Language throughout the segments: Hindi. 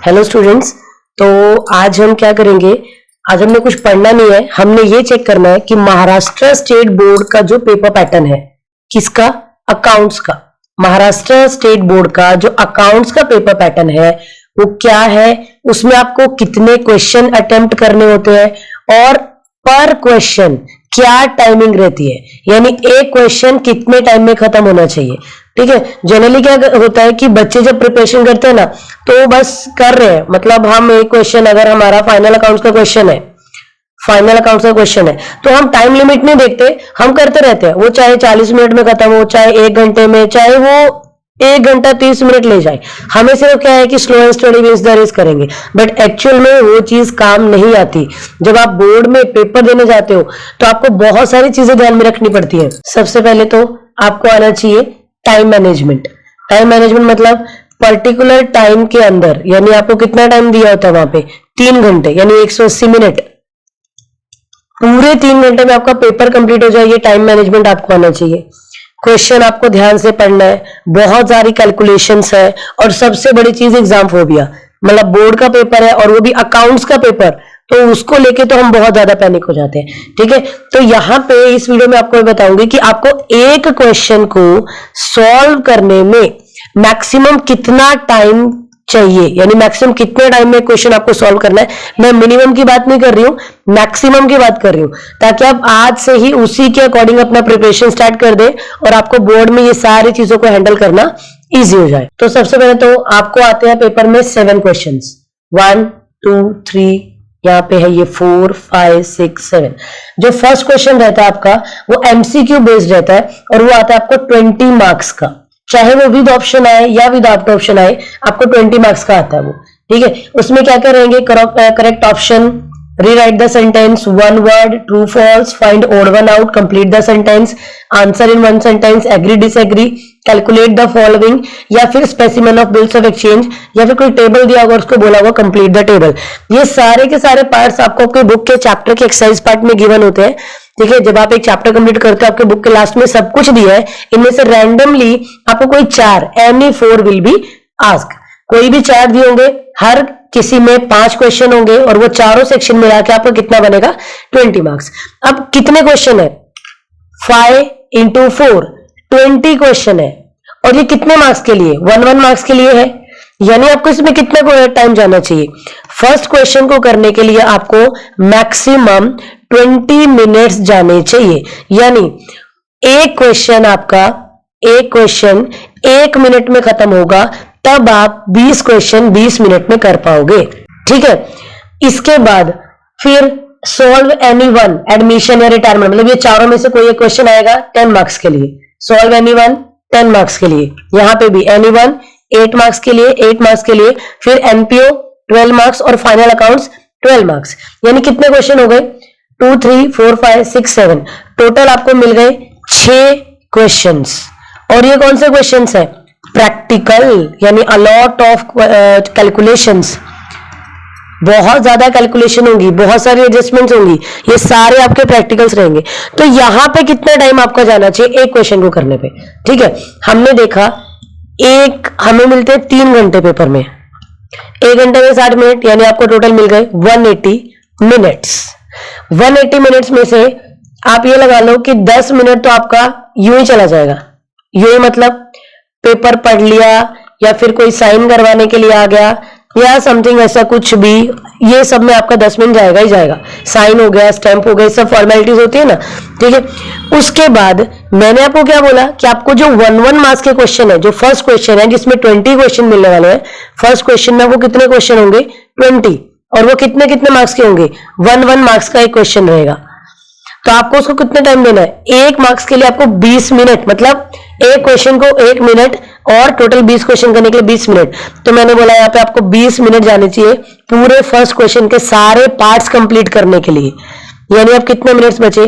Hello students. तो आज हम क्या करेंगे, आज हमने कुछ पढ़ना नहीं है, हमने ये चेक करना है कि महाराष्ट्र स्टेट बोर्ड का जो पेपर पैटर्न है, किसका, अकाउंट्स का। महाराष्ट्र स्टेट बोर्ड का जो अकाउंट्स का पेपर पैटर्न है वो क्या है, उसमें आपको कितने क्वेश्चन अटेम्प्ट करने होते हैं और पर क्वेश्चन क्या टाइमिंग रहती है, यानी एक क्वेश्चन कितने टाइम में खत्म होना चाहिए। ठीक है, जनरली क्या होता है कि बच्चे जब प्रिपरेशन करते हैं ना तो बस कर रहे हैं, मतलब हम एक क्वेश्चन, अगर हमारा फाइनल अकाउंट्स का क्वेश्चन है, तो हम टाइम लिमिट नहीं देखते, हम करते रहते हैं। वो चाहे 40 मिनट में खत्म हो, चाहे 1 घंटे में, चाहे वो 1 घंटा 30 मिनट ले जाए, हमें सिर्फ क्या है कि slow and steady wins the race करेंगे। बट एक्चुअल में वो चीज काम नहीं आती। जब आप बोर्ड में पेपर देने जाते हो तो आपको बहुत सारी चीजें ध्यान में रखनी पड़ती है। सबसे पहले तो आपको आना चाहिए टाइम मैनेजमेंट। टाइम मैनेजमेंट मतलब पर्टिकुलर टाइम के अंदर, यानी आपको कितना टाइम दिया होता है वहां पे, 3 घंटे यानी 180 मिनट, पूरे 3 घंटे में आपका पेपर कंप्लीट हो जाए, ये टाइम मैनेजमेंट आपको आना चाहिए। क्वेश्चन आपको ध्यान से पढ़ना है, बहुत सारी कैलकुलेशंस है, और सबसे बड़ी चीज एग्जाम फोबिया, मतलब बोर्ड का पेपर है और वो भी अकाउंट्स का पेपर, तो उसको लेके तो हम बहुत ज्यादा पैनिक हो जाते हैं। ठीक है, तो यहाँ पे इस वीडियो में आपको बताऊंगी कि आपको एक क्वेश्चन को सॉल्व करने में मैक्सिमम कितना टाइम चाहिए, यानी मैक्सिमम कितने टाइम में क्वेश्चन आपको सॉल्व करना है। मैं मिनिमम की बात नहीं कर रही हूं, मैक्सिमम की बात कर रही हूं, ताकि आप आज से ही उसी के अकॉर्डिंग अपना प्रिपरेशन स्टार्ट कर दें और आपको बोर्ड में ये सारी चीजों को हैंडल करना इजी हो जाए। तो सबसे पहले तो आपको आते हैं पेपर में 7 क्वेश्चन, 1 2 3, यहाँ पे है ये 4 5 6 7। जो फर्स्ट क्वेश्चन रहता है आपका वो एमसीक्यू बेस्ड रहता है और वो आता है आपको 20 मार्क्स का, चाहे वो विद ऑप्शन आए या विदाउट ऑप्शन आए, आपको 20 मार्क्स का आता है वो। ठीक है, उसमें क्या क्या रहेंगे, correct option, rewrite the sentence, one word, true false, find odd one out, complete the sentence, answer in one sentence, agree disagree, calculate the following, या फिर specimen of bills of exchange, या फिर कोई टेबल दिया होगा उसको बोला होगा complete the table। ये सारे के सारे पार्ट्स आपको आपके बुक के चैप्टर के एक्सरसाइज पार्ट में गिवन होते हैं। ठीक है, जब आप एक चैप्टर कंप्लीट करते हो आपके बुक के लास्ट में सब कुछ दिया है, इनमें से रैंडमली आपको कोई 4 एनी 4 विल बी आस्क, कोई भी 4 दिए होंगे, हर किसी में 5 क्वेश्चन होंगे और वो चारों सेक्शन मिला के आपको कितना बनेगा, 20 मार्क्स। अब कितने क्वेश्चन है, 5 into 4 20 क्वेश्चन है, और ये कितने मार्क्स के लिए, 1 मार्क्स के लिए है, यानी आपको इसमें कितना टाइम जाना चाहिए। फर्स्ट क्वेश्चन को करने के लिए आपको मैक्सिमम 20 मिनट्स जाने चाहिए, यानी एक क्वेश्चन 1 मिनट में खत्म होगा, तब आप 20 क्वेश्चन 20 मिनट में कर पाओगे। ठीक है, इसके बाद फिर सॉल्व एनी वन, एडमिशन या रिटायरमेंट, मतलब ये चारों में से कोई एक क्वेश्चन आएगा 10 मार्क्स के लिए, सॉल्व एनी वन 10 मार्क्स के लिए, यहां पे भी एनी वन 8 मार्क्स के लिए, 8 मार्क्स के लिए, फिर एनपीओ 12 मार्क्स और फाइनल अकाउंट्स 12 मार्क्स, यानी कितने क्वेश्चन हो गए, 2 3 4 5 6 7, टोटल आपको मिल गए 6 क्वेश्चन। और ये कौन से क्वेश्चन है, प्रैक्टिकल, यानी अलॉट ऑफ कैलकुलेशंस, बहुत ज्यादा कैलकुलेशन होंगी, बहुत सारी एडजस्टमेंट्स होंगी, ये सारे आपके प्रैक्टिकल्स रहेंगे। तो यहां पे कितना टाइम आपका जाना चाहिए एक क्वेश्चन को करने पे। ठीक है, हमने देखा हमें मिलते हैं 3 घंटे पेपर में, 1 घंटे में 60 मिनट, यानी आपको टोटल मिल गए 180 मिनट्स। 180 मिनट्स में से आप ये लगा लो कि 10 मिनट तो आपका यूं ही चला जाएगा, यूं ही मतलब पेपर पढ़ लिया या फिर कोई साइन करवाने के लिए आ गया या समथिंग ऐसा कुछ भी, ये सब में आपका 10 मिनट जाएगा ही जाएगा। साइन हो गया, स्टैंप हो गए, सब फॉर्मेलिटीज होती है ना। ठीक है, उसके बाद मैंने आपको क्या बोला कि आपको जो 1 मार्क्स के क्वेश्चन है, जो फर्स्ट क्वेश्चन है जिसमें 20 क्वेश्चन मिलने वाले हैं, फर्स्ट क्वेश्चन में वो कितने क्वेश्चन होंगे, 20, और वो कितने कितने मार्क्स के होंगे, 1 मार्क्स का एक क्वेश्चन रहेगा। तो आपको उसको कितना टाइम देना है, 1 मार्क्स के लिए आपको 20 मिनट, मतलब एक क्वेश्चन को 1 मिनट और टोटल 20 क्वेश्चन करने के लिए 20 मिनट। तो मैंने बोला यहाँ पे आपको 20 मिनट जाने चाहिए पूरे फर्स्ट क्वेश्चन के सारे पार्ट्स कंप्लीट करने के लिए, यानी अब कितने मिनट्स बचे,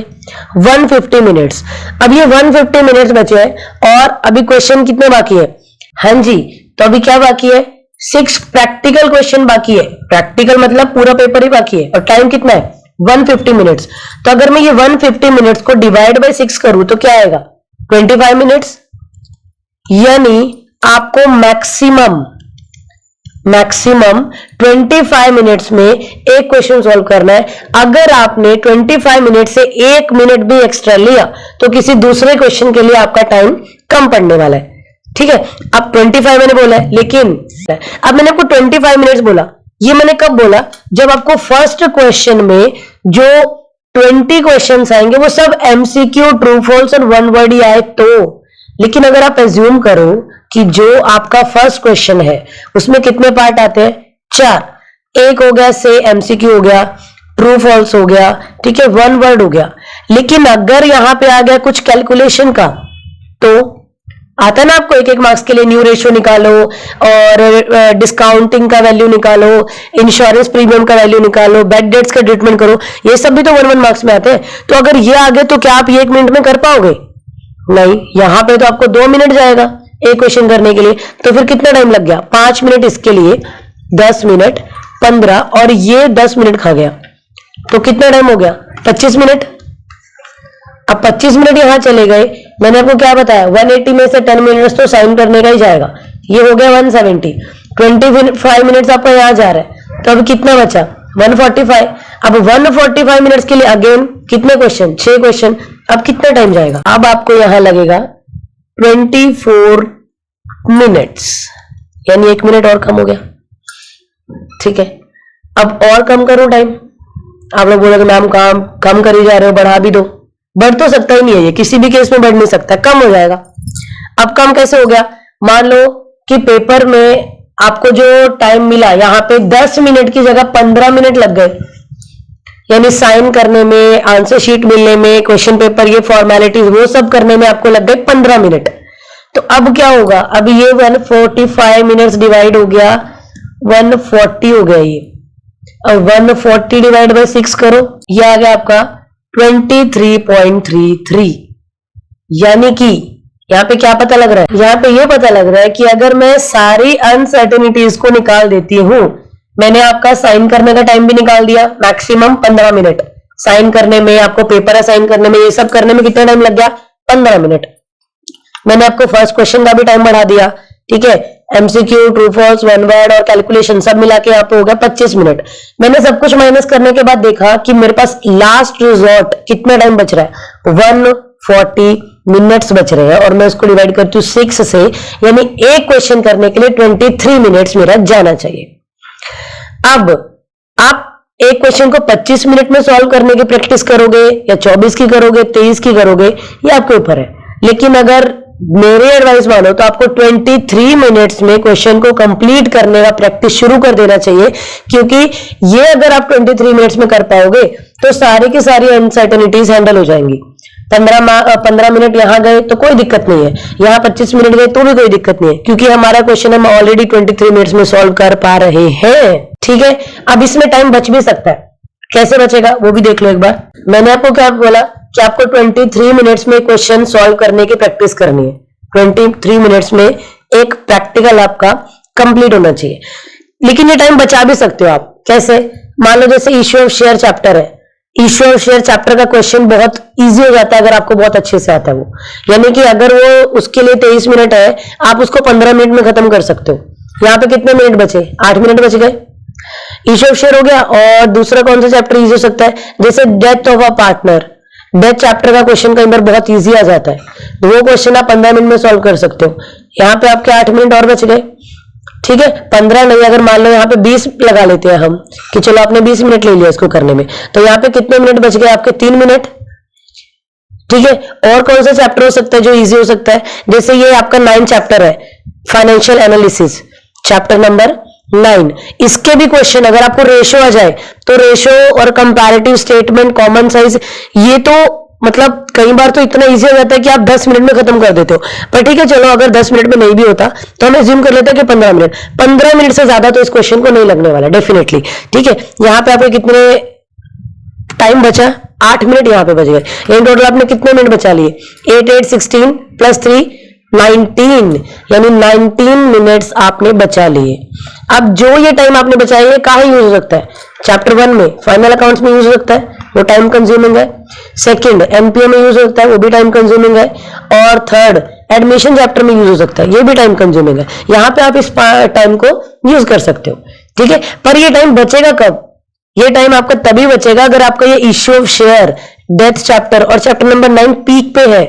150 मिनट्स। अब ये 150 मिनट्स बचे हैं और अभी क्वेश्चन कितने बाकी है, हाँ जी, तो अभी क्या बाकी है, 6 प्रैक्टिकल क्वेश्चन बाकी है। प्रैक्टिकल मतलब पूरा पेपर ही बाकी है, और टाइम कितना है, 150 मिनट्स। तो अगर मैं ये 150 मिनट्स को डिवाइड बाय 6 करूं तो क्या आएगा, 25 मिनट्स, यानी आपको मैक्सिमम मैक्सिमम 25 मिनट्स में एक क्वेश्चन सॉल्व करना है। अगर आपने 25 मिनट से 1 मिनट भी एक्स्ट्रा लिया तो किसी दूसरे क्वेश्चन के लिए आपका टाइम कम पड़ने वाला है। ठीक है, अब 25 मैंने बोला है, लेकिन अब मैंने आपको 25 मिनट्स बोला, ये मैंने कब बोला? जब आपको फर्स्ट क्वेश्चन में जो 20 क्वेश्चंस आएंगे वो सब एमसीक्यू, ट्रू फॉल्स और वन वर्ड ही आए तो। लेकिन अगर आप एज्यूम करो कि जो आपका फर्स्ट क्वेश्चन है उसमें कितने पार्ट आते हैं? 4। एक हो गया से एमसीक्यू हो गया, ट्रू फॉल्स हो गया, ठीक है, वन वर्ड हो गया। लेकिन अगर यहां पे आ गया कुछ कैलकुलेशन का, तो आता ना आपको एक एक मार्क्स के लिए न्यू रेशियो निकालो और डिस्काउंटिंग का वैल्यू निकालो, इंश्योरेंस प्रीमियम का वैल्यू निकालो, बैड डेट्स का ट्रीटमेंट करो, ये सब भी तो 1 मार्क्स में आते हैं। तो अगर ये आ गए तो क्या आप ये 1 मिनट में कर पाओगे? नहीं, यहां पे तो आपको 2 मिनट जाएगा एक क्वेश्चन करने के लिए। तो फिर कितना टाइम लग गया? 5 मिनट इसके लिए, 10 मिनट, 15 और ये 10 मिनट खा गया, तो कितना टाइम हो गया? 25 मिनट। अब 25 मिनट यहां चले गए, मैंने आपको क्या बताया? 180 में से 10 मिनट्स तो साइन करने का ही जाएगा, ये हो गया 170। 25 मिनट्स आपका यहां जा रहा है, तो अब कितना बचा? 145। अब 145 मिनट्स के लिए अगेन कितने क्वेश्चन? 6 क्वेश्चन। अब कितना टाइम जाएगा? अब आपको यहां लगेगा 24 मिनट्स, यानी 1 मिनट और कम हो गया। ठीक है, अब और कम करो टाइम। आप लोग बोलोगे मैम काम कम करी जा रहे हो, बढ़ा भी दो। बढ़ तो सकता ही नहीं है, ये किसी भी केस में बढ़ नहीं सकता, कम हो जाएगा। अब कम कैसे हो गया? मान लो कि पेपर में आपको जो टाइम मिला, यहां पे 10 मिनट की जगह 15 मिनट लग गए, यानी साइन करने में, आंसर शीट मिलने में, क्वेश्चन पेपर, ये फॉर्मेलिटीज वो सब करने में आपको लग गए 15 मिनट। तो अब क्या होगा? अब ये 145 मिनट्स डिवाइड हो गया 140 हो गया ये। अब 140 डिवाइड बाय 6 करो, ये आ गया आपका 23.33। यानी कि यहां पे क्या पता लग रहा है? यहां पे ये पता लग रहा है कि अगर मैं सारी अनसर्टेनिटीज को निकाल देती हूं, मैंने आपका साइन करने का टाइम भी निकाल दिया, मैक्सिमम 15 मिनट साइन करने में, आपको पेपर असाइन करने में, ये सब करने में कितना टाइम लग गया? 15 मिनट। मैंने आपको फर्स्ट क्वेश्चन का भी टाइम बढ़ा दिया, ठीक है, MCQ, true false, one word और कैलकुलेशन सब मिला के यहाँ पे हो गया 25 मिनट। मैंने सब कुछ माइनस करने के बाद देखा कि मेरे पास लास्ट रिजॉर्ट कितना टाइम बच रहा है? 140 मिनट्स बच रहे हैं, और मैं उसको डिवाइड करती हूँ 6 से, यानी एक क्वेश्चन करने के लिए 23 मिनट्स मेरा जाना चाहिए। अब आप एक क्वेश्चन को 25 मिनट में सॉल्व करने की प्रैक्टिस करोगे या 24 की करोगे, 23 की करोगे, ये आपके ऊपर है। लेकिन अगर मेरे एडवाइस मानो तो आपको 23 मिनट्स में क्वेश्चन को कंप्लीट करने का प्रैक्टिस शुरू कर देना चाहिए, क्योंकि ये अगर आप 23 मिनट्स में कर पाओगे तो सारी की सारी अनसर्टेनिटीज हैंडल हो जाएंगी। 15 मिनट यहां गए तो कोई दिक्कत नहीं है, यहां 25 मिनट गए तो भी कोई दिक्कत नहीं है, क्योंकि हमारा क्वेश्चन हम ऑलरेडी 23 मिनट्स में सॉल्व कर पा रहे हैं। ठीक है, अब इसमें टाइम बच भी सकता है, कैसे बचेगा वो भी देख लो एक बार। मैंने आपको क्या बोला कि आपको 23 मिनट्स में क्वेश्चन सॉल्व करने की प्रैक्टिस करनी है। 23 मिनट्स में एक प्रैक्टिकल आपका कंप्लीट होना चाहिए, लेकिन ये टाइम बचा भी सकते हो आप। कैसे? मान लो जैसे इश्यू ऑफ शेयर चैप्टर है, इश्यू ऑफ शेयर चैप्टर का क्वेश्चन बहुत इजी हो जाता है अगर आपको बहुत अच्छे से आता है वो, यानी कि अगर वो उसके लिए 23 मिनट है, आप उसको 15 मिनट में खत्म कर सकते हो। यहाँ पे कितने मिनट बचे? 8 मिनट बच गए। इश्यू ऑफ शेयर हो गया। और दूसरा कौन सा चैप्टर इजी हो सकता है? जैसे death of a partner, death chapter का क्वेश्चन कई बार बहुत इजी आ जाता है, तो वो क्वेश्चन आप 15 मिनट में सॉल्व कर सकते हो। यहाँ पे आपके 8 मिनट और बच गए। ठीक है, 15 नहीं, अगर मान लो यहाँ पे 20 लगा लेते हैं हम कि चलो आपने 20 मिनट ले लिया इसको करने में, तो यहाँ पे कितने मिनट बच गए आपके? 3 मिनट। ठीक है, और कौन सा चैप्टर हो सकता है जो इजी हो सकता है? जैसे ये आपका 9 चैप्टर है, फाइनेंशियल एनालिसिस, चैप्टर नंबर 9। इसके भी क्वेश्चन अगर आपको रेशो आ जाए तो रेशो और कंपैरेटिव स्टेटमेंट, कॉमन साइज, ये तो मतलब कई बार तो इतना इजी हो जाता है कि आप 10 मिनट में खत्म कर देते हो। पर ठीक है, चलो अगर 10 मिनट में नहीं भी होता तो हम एज्यूम कर लेते हैं कि 15 मिनट। 15 मिनट से ज्यादा तो इस क्वेश्चन को नहीं लगने वाला डेफिनेटली। ठीक है, यहाँ पे आपके कितने टाइम बचा? 8 मिनट यहाँ पे बच गए। यानी टोटल आपने कितने मिनट बचा लिए? 8 8 16 प्लस 3 19, यानी 19 मिनट्स आपने बचा लिए। अब जो ये टाइम आपने बचाया ये कहाँ यूज हो सकता है? चैप्टर 1 में फाइनल अकाउंट्स में यूज हो सकता है, वो टाइम कंज्यूमिंग है। सेकंड एमपीओ में यूज होता है, वो भी टाइम कंज्यूमिंग है। और थर्ड एडमिशन चैप्टर में यूज हो सकता है, ये भी टाइम कंज्यूमिंग है। यहां पे आप इस टाइम को यूज कर सकते हो, ठीक है। पर ये टाइम बचेगा कब? ये टाइम आपका तभी बचेगा अगर आपका ये issue of share, death chapter और चैप्टर नंबर 9 पीक पे है,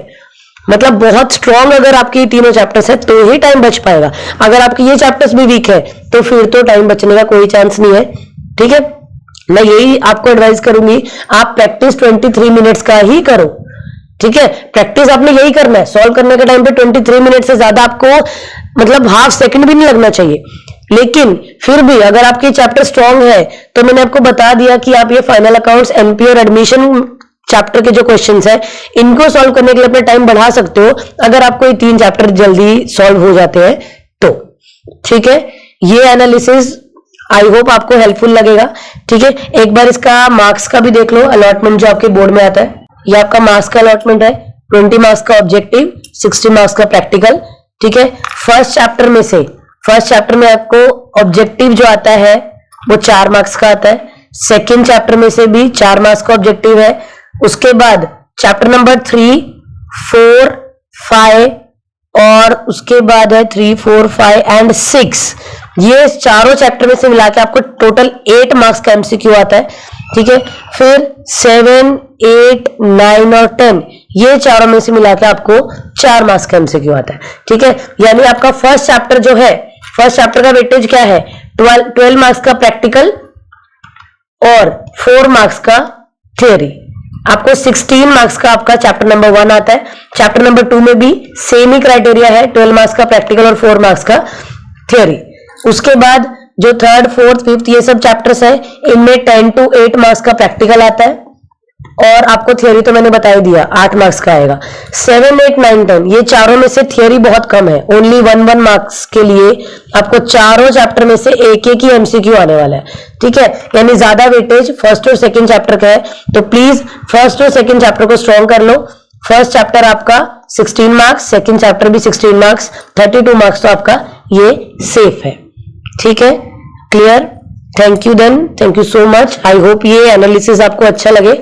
मतलब बहुत स्ट्रॉन्ग अगर आपके ये तीनों चैप्टर्स है तो ही टाइम बच पाएगा। अगर आपके ये चैप्टर्स भी वीक है तो फिर तो टाइम बचने का कोई चांस नहीं है, ठीक है। मैं यही आपको एडवाइस करूंगी, आप प्रैक्टिस 23 मिनट्स का ही करो, ठीक है। प्रैक्टिस आपने यही करना है, सॉल्व करने के टाइम पे 23 मिनट से ज्यादा आपको मतलब हाफ सेकंड भी नहीं लगना चाहिए। लेकिन फिर भी अगर आपके चैप्टर स्ट्रॉन्ग है तो मैंने आपको बता दिया कि आप ये फाइनल अकाउंट्स, एमपी और एडमिशन चैप्टर के जो क्वेश्चंस है इनको सॉल्व करने के लिए अपना टाइम बढ़ा सकते हो अगर आपको ये 3 चैप्टर जल्दी सॉल्व हो जाते हैं तो, ठीक है। ये एनालिसिस आई होप आपको हेल्पफुल लगेगा, ठीक है। एक बार इसका मार्क्स का भी देख लो, अलॉटमेंट जो आपके बोर्ड में आता है, ये आपका मार्क्स का अलॉटमेंट है। 20 मार्क्स का ऑब्जेक्टिव, 60 मार्क्स का प्रैक्टिकल, ठीक है। फर्स्ट चैप्टर में आपको ऑब्जेक्टिव जो आता है वो 4 मार्क्स का आता है। सेकेंड चैप्टर में से भी 4 मार्क्स का ऑब्जेक्टिव है। उसके बाद चैप्टर नंबर 3, 4, 5 और उसके बाद है 3, 4, 5 एंड 6। ये चारों चैप्टर में से मिला के आपको टोटल 8 मार्क्स का एमसीक्यू आता है, ठीक है। फिर 7, 8, 9 और 10 ये चारों में से मिला के आपको 4 मार्क्स का एमसीक्यू आता है, ठीक है। यानी आपका फर्स्ट चैप्टर जो है, फर्स्ट चैप्टर का वेटेज क्या है? 12 मार्क्स का प्रैक्टिकल और 4 मार्क्स का थ्योरी। आपको 16 मार्क्स का आपका चैप्टर नंबर 1 आता है। चैप्टर नंबर 2 में भी सेम ही क्राइटेरिया है, 12 मार्क्स का प्रैक्टिकल और 4 मार्क्स का थ्योरी। उसके बाद जो 3rd, 4th, 5th ये सब चैप्टर्स है, इनमें 10 to 8 मार्क्स का प्रैक्टिकल आता है और आपको थ्योरी तो मैंने बता ही दिया 8 मार्क्स का आएगा। 7, 8, 9, 10 ये चारों में से थ्योरी बहुत कम है, ओनली 1 मार्क्स के लिए आपको चारों चैप्टर में से एक ही एमसीक्यू आने वाला है, ठीक है। यानी ज्यादा वेटेज फर्स्ट और सेकंड चैप्टर का है, तो प्लीज फर्स्ट और सेकंड चैप्टर को स्ट्रॉन्ग कर लो। फर्स्ट चैप्टर आपका 16 मार्क्स, सेकंड चैप्टर भी 16 मार्क्स, 32 मार्क्स तो आपका ये सेफ है, ठीक है। Clear? Thank you then, thank you so much. I hope ये एनालिसिस आपको अच्छा लगे,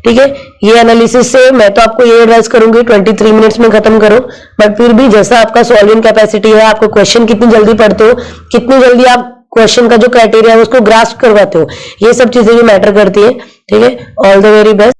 ठीक है। ये एनालिसिस से मैं तो आपको ये एडवाइस करूंगी 23 मिनट्स में खत्म करो, बट फिर भी जैसा आपका सॉल्विंग कैपेसिटी है, आपको क्वेश्चन कितनी जल्दी पढ़ते हो, कितनी जल्दी आप क्वेश्चन का जो क्राइटेरिया है उसको ग्रास्प करवाते हो, ये सब चीजें भी मैटर करती है, ठीक है। All the very best.